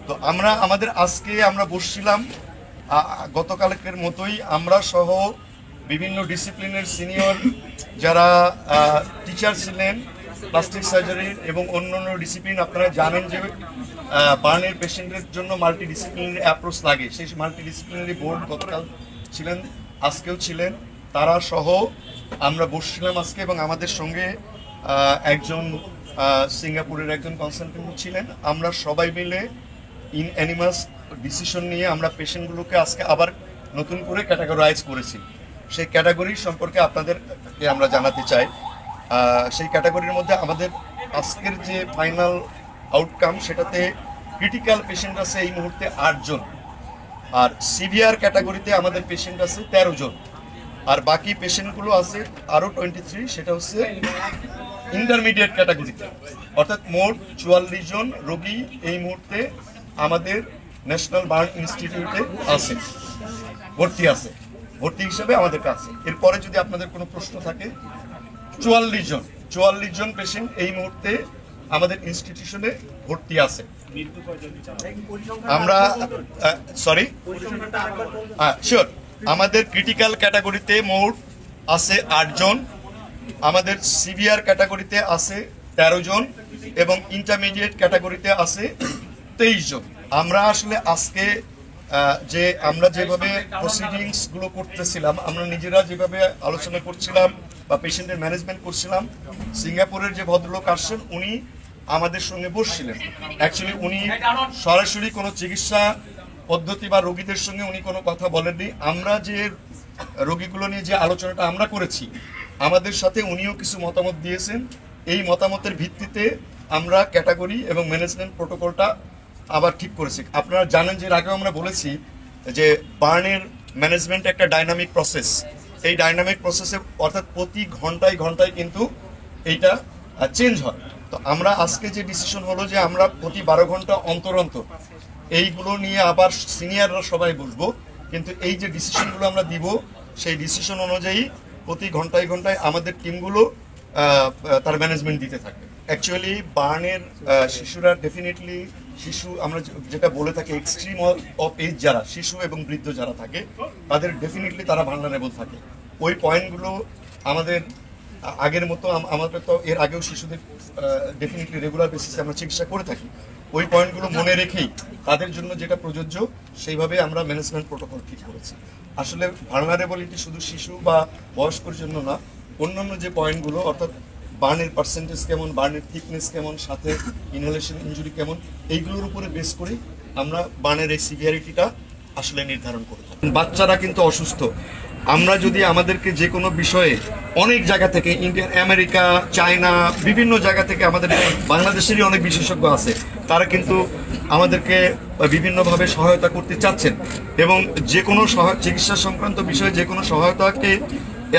তো আমরা আমাদের আজকে আমরা বসছিলাম গতকালকের মতোই, আমরা সহ বিভিন্ন ডিসিপ্লিনের সিনিয়র যারা টিচার ছিলেন প্লাস্টিক সার্জারির এবং অন্যান্য ডিসিপ্লিন। আপনারা জানেন যে বার্নের পেশেন্টের জন্য মাল্টি ডিসিপ্লিনারি অ্যাপ্রোচ লাগে, সেই মাল্টি ডিসিপ্লিনারি বোর্ড গতকাল ছিলেন, আজকেও ছিলেন, তারা সহ আমরা বসছিলাম আজকে। এবং আমাদের সঙ্গে একজন সিঙ্গাপুরের একজন কনসালটেন্ট ছিলেন। আমরা সবাই মিলে ইন অ্যানিমাস ডিসিশন নিয়ে আমরা পেশেন্টগুলোকে আজকে আবার নতুন করে ক্যাটাগরাইজ করেছি। সেই ক্যাটাগরি সম্পর্কে আপনাদেরকে আমরা জানাতে চাই। সেই ক্যাটাগরির মধ্যে আমাদের আজকের যে ফাইনাল আউটকাম, সেটাতে ক্রিটিক্যাল পেশেন্ট আছে এই মুহূর্তে 8 জন, আর সিভিয়ার ক্যাটাগরিতে আমাদের পেশেন্ট আছে 13 জন, আর বাকি পেশেন্টগুলো আছে আরও 23, সেটা হচ্ছে ইন্টারমিডিয়েট ক্যাটাগরিতে। অর্থাৎ মোট 44 জন রোগী এই মুহূর্তে আমাদের ন্যাশনাল বার্ন ইনস্টিটিউটে আছে, ভর্তি হিসেবে আমাদের কাছে। এরপরে যদি আপনাদের কোনো প্রশ্ন থাকে, 44 জন পেশেন্ট এই মুহূর্তে আমাদের ইনস্টিটিউশনে ভর্তি আছে। আমরা শিওর, আমাদের ক্রিটিক্যাল ক্যাটাগরিতে মোট আছে 8 জন, আমাদের সিভিয়ার ক্যাটাগরিতে আছে 13 জন এবং ইন্টারমিডিয়েট ক্যাটাগরিতে আছে 23 জন। আমরা আসলে আজকে আমরা যেভাবে প্রসিডিংস গুলো করতেছিলাম, আমরা নিজেরা যেভাবে আলোচনা করছিলাম বা পেশেন্টের ম্যানেজমেন্ট করছিলাম, সিঙ্গাপুরের যে ভদ্রলোক আসছেন উনি আমাদের সঙ্গে বসছিলেন। অ্যাকচুয়ালি উনি সরাসরি কোনো চিকিৎসা পদ্ধতি বা রোগীদের সঙ্গে উনি কোনো কথা বলেননি। আমরা যে রোগীগুলো নিয়ে যে আলোচনাটা আমরা করেছি, আমাদের সাথে উনিও কিছু মতামত দিয়েছেন। এই মতামতের ভিত্তিতে আমরা ক্যাটাগরি এবং ম্যানেজমেন্ট প্রোটোকলটা আবার ঠিক করেছি। আপনারা জানেন যে এর আগেও আমরা বলেছি যে বার্নের ম্যানেজমেন্ট একটা ডাইনামিক প্রসেস। এই ডাইনামিক প্রসেসে অর্থাৎ প্রতি ঘন্টায় ঘন্টায় কিন্তু এইটা চেঞ্জ হয়। তো আমরা আজকে যে ডিসিশন হলো যে আমরা প্রতি 12 ঘন্টা অন্তর অন্তর এইগুলো নিয়ে আবার সিনিয়ররা সবাই বসবো, কিন্তু এই যে ডিসিশনগুলো আমরা দিব সেই ডিসিশন অনুযায়ী প্রতি ঘন্টায় ঘন্টায় আমাদের টিমগুলো তার ম্যানেজমেন্ট দিতে থাকবে। অ্যাকচুয়ালি বার্নের শিশুরা ডেফিনেটলি আমরা যেটা বলে থাকি এক্সট্রিম অফ এজ যারা শিশু এবং বৃদ্ধ যারা থাকে তাদের ডেফিনেটলি তারা ভালনারেবল থাকে। ওই পয়েন্টগুলো আমাদের আগের মতো, আমাদের তো এর আগেও শিশুদের ডেফিনেটলি রেগুলার বেসিসে আমরা চিকিৎসা করে থাকি। ওই পয়েন্টগুলো মনে রেখেই তাদের জন্য যেটা প্রযোজ্য সেইভাবে আমরা ম্যানেজমেন্ট প্রোটোকল ঠিক করেছি। আসলে ভালনারেবলিটি শুধু শিশু বা বয়স্কর জন্য না, অন্যান্য যে পয়েন্টগুলো অর্থাৎ বার্নের পার্সেন্টেজ কেমন, বার্নের থিকনেস কেমন, সাথে ইনহেলেশন ইনজুরি কেমন, এইগুলোর উপরে বেস করে আমরা বার্নের এই সিভিয়ারিটিটা আসলে নির্ধারণ করে থাকি। বাচ্চারা কিন্তু অসুস্থ। আমরা যদি আমাদেরকে যে কোনো বিষয়ে অনেক জায়গা থেকে, ইন্ডিয়ান, আমেরিকা, চায়না, বিভিন্ন জায়গা থেকে, আমাদের বাংলাদেশেরই অনেক বিশেষজ্ঞ আছে, তারা কিন্তু আমাদেরকে বিভিন্নভাবে সহায়তা করতে চাচ্ছেন। এবং যে কোনো চিকিৎসা সংক্রান্ত বিষয়ে যে কোনো সহায়তাকে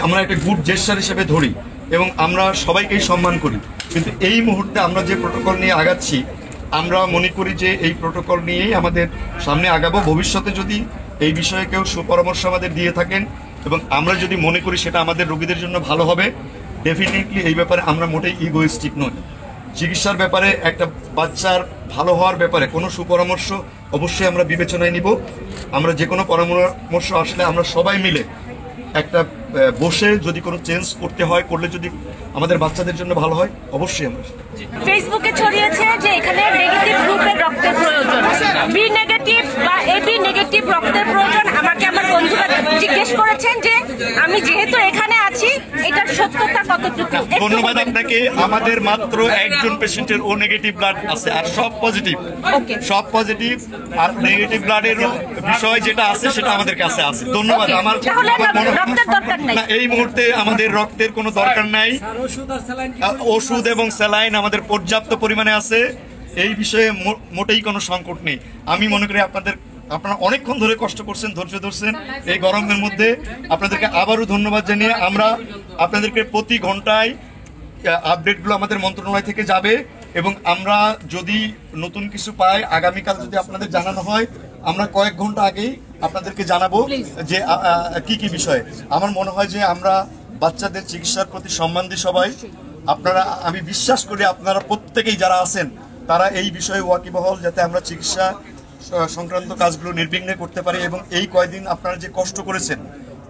আমরা একটা গুড জেস্টার হিসেবে ধরি এবং আমরা সবাইকেই সম্মান করি। কিন্তু এই মুহূর্তে আমরা যে প্রোটোকল নিয়ে আগাচ্ছি, আমরা মনে করি যে এই প্রোটোকল নিয়েই আমাদের সামনে আগাবো। ভবিষ্যতে যদি এই বিষয়ে কেউ সুপরামর্শ আমাদের দিয়ে থাকেন এবং আমরা যদি মনে করি সেটা আমাদের রোগীদের জন্য ভালো হবে, ডেফিনেটলি এই ব্যাপারে আমরা মোটেই ইগোইস্টিক নই। চিকিৎসার ব্যাপারে, একটা বাচ্চার ভালো হওয়ার ব্যাপারে কোনো সুপরামর্শ অবশ্যই আমরা বিবেচনায় নিব। আমরা যে কোনো পরামর্শ আসলে আমরা সবাই মিলে একটা বসে যদি কোনো চেঞ্জ করতে হয়, করলে যদি আমাদের বাচ্চাদের জন্য ভালো হয়, অবশ্যই আমরা। ফেসবুকে ছড়িয়েছে যে এখানে নেগেটিভ গ্রুপের রক্তের প্রয়োজন, বি নেগেটিভ বা এবি নেগেটিভ রক্তের প্রয়োজন। আমাকে আমার বন্ধুরা জিজ্ঞেস করেছেন যে আমি যেহেতু এখানে আছি, এটার সত্যতা কতটুকু? ধন্যবাদ আপনাকে। আমাদের মাত্র একজন পেশেন্টের ও নেগেটিভ ব্লাড আছে, আর সব পজিটিভ। আর নেগেটিভ ব্লাডের বিষয় যেটা আছে সেটা আমাদের কাছে আছে। ধন্যবাদ। আমার এই মুহূর্তে আমাদের রক্তের কোনো দরকার নাই। ওষুধ এবং স্যালাইন আমাদের পর্যাপ্ত পরিমাণে আছে, এই বিষয়ে মোটেই কোনো সংকট নেই। আমি মনে করি আপনারা অনেকক্ষণ ধরে কষ্ট করছেন, ধৈর্য ধরছেন এই গরমের মধ্যে। আপনাদেরকে আবারও ধন্যবাদ জানিয়ে আমরা আপনাদেরকে প্রতি ঘন্টায় আপডেটগুলো আমাদের মন্ত্রণালয় থেকে যাবে এবং আমরা যদি নতুন কিছু পাই, আগামীকাল যদি আপনাদের জানানো হয়, আমরা কয়েক ঘন্টা আগেই আপনাদেরকে জানাবো যে কি কি বিষয়ে। আমার মনে হয় যে আমরা বাচ্চাদের চিকিৎসার প্রতি সম্মান দিই সবাই। আপনারা, আমি বিশ্বাস করি আপনারা প্রত্যেকেই যারা আছেন তারা এই বিষয়ে ওয়াকিবহল, যাতে আমরা চিকিৎসা সংক্রান্ত কাজগুলো নির্বিঘ্নে করতে পারি। এবং এই কয়দিন আপনারা যে কষ্ট করেছেন,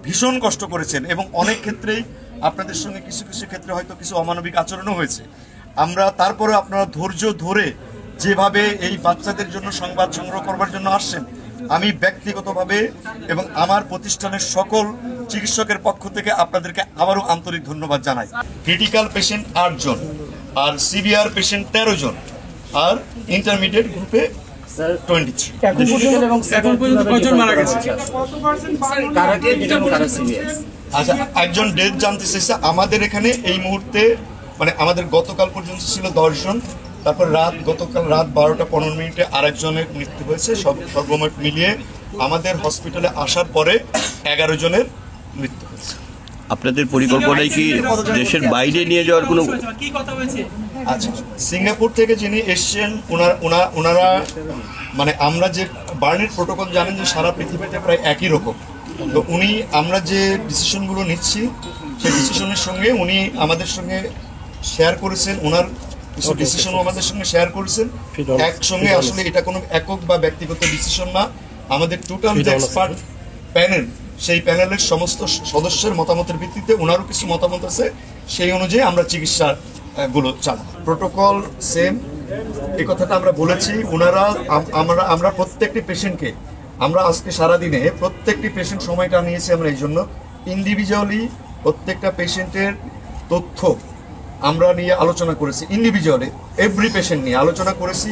ভীষণ কষ্ট করেছেন, এবং অনেক ক্ষেত্রেই আপনাদের সঙ্গে কিছু কিছু ক্ষেত্রে হয়তো কিছু অমানবিক আচরণও হয়েছে। আমরা তারপরে আপনারা ধৈর্য ধরে যেভাবে এই বাচ্চাদের জন্য সংবাদ সংগ্রহ করবার জন্য আসছেন, আমি ব্যক্তিগতভাবে এবং আমার প্রতিষ্ঠানের সকল চিকিৎসকের পক্ষ থেকে আপনাদেরকে আবারও আন্তরিক ধন্যবাদ জানাই। ক্রিটিক্যাল পেশেন্ট 8 জন, আর সিভিয়ার পেশেন্ট 13 জন, আর ইন্টারমিডিয়েট গ্রুপে 23। আচ্ছা, একজন ডেথ জানতে চাইছে। আমাদের এখানে এই মুহূর্তে মানে আমাদের গতকাল পর্যন্ত ছিল 10 জন, তারপর গতকাল রাত 12টা 15 মিনিটে আরেকজনের মৃত্যু হয়েছে। সর্বমোট মিলিয়ে আমাদের হসপিটালে আসার পরে 11 জনের মৃত্যু হয়েছে। আপনাদের পরিকল্পনায় কি দেশের বাইরে নিয়ে যাওয়ার কোনো? আচ্ছা, সিঙ্গাপুর থেকে যিনি এসছেন ওনারা মানে আমরা যে বার্নের প্রোটোকল জানেন যে সারা পৃথিবীতে প্রায় একই রকম। তো আমরা যে ডিসিশনগুলো নিচ্ছি সেই ডিসিশনের সঙ্গে উনি আমাদের সঙ্গে শেয়ার করেছেন, ওনার কিছু ডিসিশনও আমাদের সঙ্গে শেয়ার করেছেন। একসঙ্গে আসলে এটা কোনো একক বা ব্যক্তিগত ডিসিশন না, আমাদের টোটাল যে এক্সপার্ট প্যানেল, সেই প্যানেলের সমস্ত সদস্যের মতামতের ভিত্তিতে ওনারও কিছু মতামত আছে, সেই অনুযায়ী আমরা চিকিৎসা গুলো চালাবো। প্রোটোকল সেম, এই কথাটা আমরা বলেছি। আমরা প্রত্যেকটি পেশেন্টকে আমরা আজকে সারাদিনে প্রত্যেকটি পেশেন্ট সময়টা নিয়েছি আমরা এই জন্য ইন্ডিভিজুয়ালি প্রত্যেকটা পেশেন্টের তথ্য আমরা নিয়ে আলোচনা করেছি, ইন্ডিভিজুয়ালি এভরি পেশেন্ট নিয়ে আলোচনা করেছি।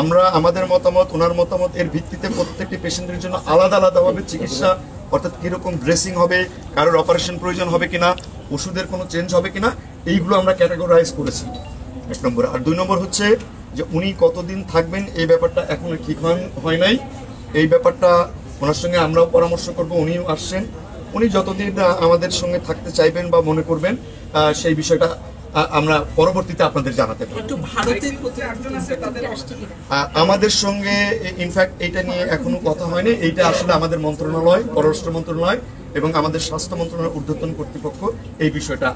আমরা আমাদের মতামত, ওনার মতামত, এর ভিত্তিতে প্রত্যেকটি পেশেন্টের জন্য আলাদা আলাদাভাবে চিকিৎসা, অর্থাৎ কীরকম ড্রেসিং হবে, কারোর অপারেশন প্রয়োজন হবে কিনা, ওষুধের কোনো চেঞ্জ হবে কিনা, এইগুলো আমরা ক্যাটাগরাইজ করেছি 1 নম্বর। আর 2 নম্বর হচ্ছে যে উনি কতদিন থাকবেন এই ব্যাপারটা এখনো ঠিক হয় নাই। এই ব্যাপারটা ওনার সঙ্গে আমরাও পরামর্শ করব, উনিও আসছেন। উনি যতদিন আমাদের সঙ্গে থাকতে চাইবেন বা মনে করবেন সেই বিষয়টা আমরা পরবর্তীতে আপনাদের জানাতে পারি। আমাদের সঙ্গে ইনফ্যাক্ট এটা নিয়ে এখনো কথা হয়নি। এইটা আসলে আমাদের মন্ত্রণালয়, পররাষ্ট্র মন্ত্রণালয় এবং আমাদের স্বাস্থ্য মন্ত্রণালয়ের ঊর্ধ্বতন কর্তৃপক্ষ এই বিষয়টা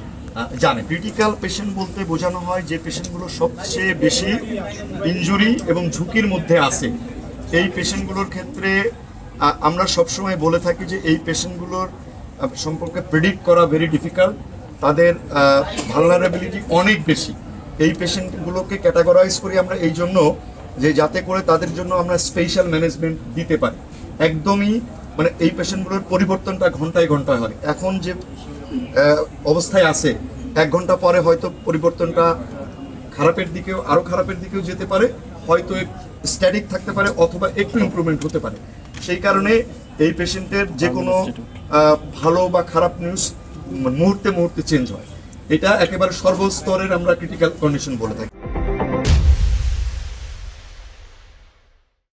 জানে। ক্রিটিক্যাল পেশেন্ট বলতে বোঝানো হয় যে পেশেন্টগুলো সবচেয়ে বেশি ইনজুরি এবং ঝুঁকির মধ্যে আছে। এই পেশেন্টগুলোর ক্ষেত্রে আমরা সবসময় বলে থাকি যে এই পেশেন্টগুলোর সম্পর্কে প্রেডিক্ট করা ভেরি ডিফিকাল্ট, তাদের ভালনারেবিলিটি অনেক বেশি। এই পেশেন্টগুলোকে ক্যাটাগরাইজ করি আমরা এই জন্য যে যাতে করে তাদের জন্য আমরা স্পেশাল ম্যানেজমেন্ট দিতে পারি। একদমই মানে এই পেশেন্টগুলোর পরিবর্তনটা ঘন্টায় ঘন্টায় হয়। এখন যে অবস্থায় আছে 1 ঘন্টা পরে হয়তো পরিবর্তনটা আরো খারাপের দিকেও যেতে পারে, হয়তো স্ট্যাটিক থাকতে পারে, অথবা একটু ইমপ্রুভমেন্ট হতে পারে। সেই কারণে এই পেশেন্টের যে কোনো ভালো বা খারাপ নিউজ মুহূর্তে মুহূর্তে চেঞ্জ হয়। এটা একেবারে সর্বস্তরের আমরা ক্রিটিক্যাল কন্ডিশন বলে থাকি।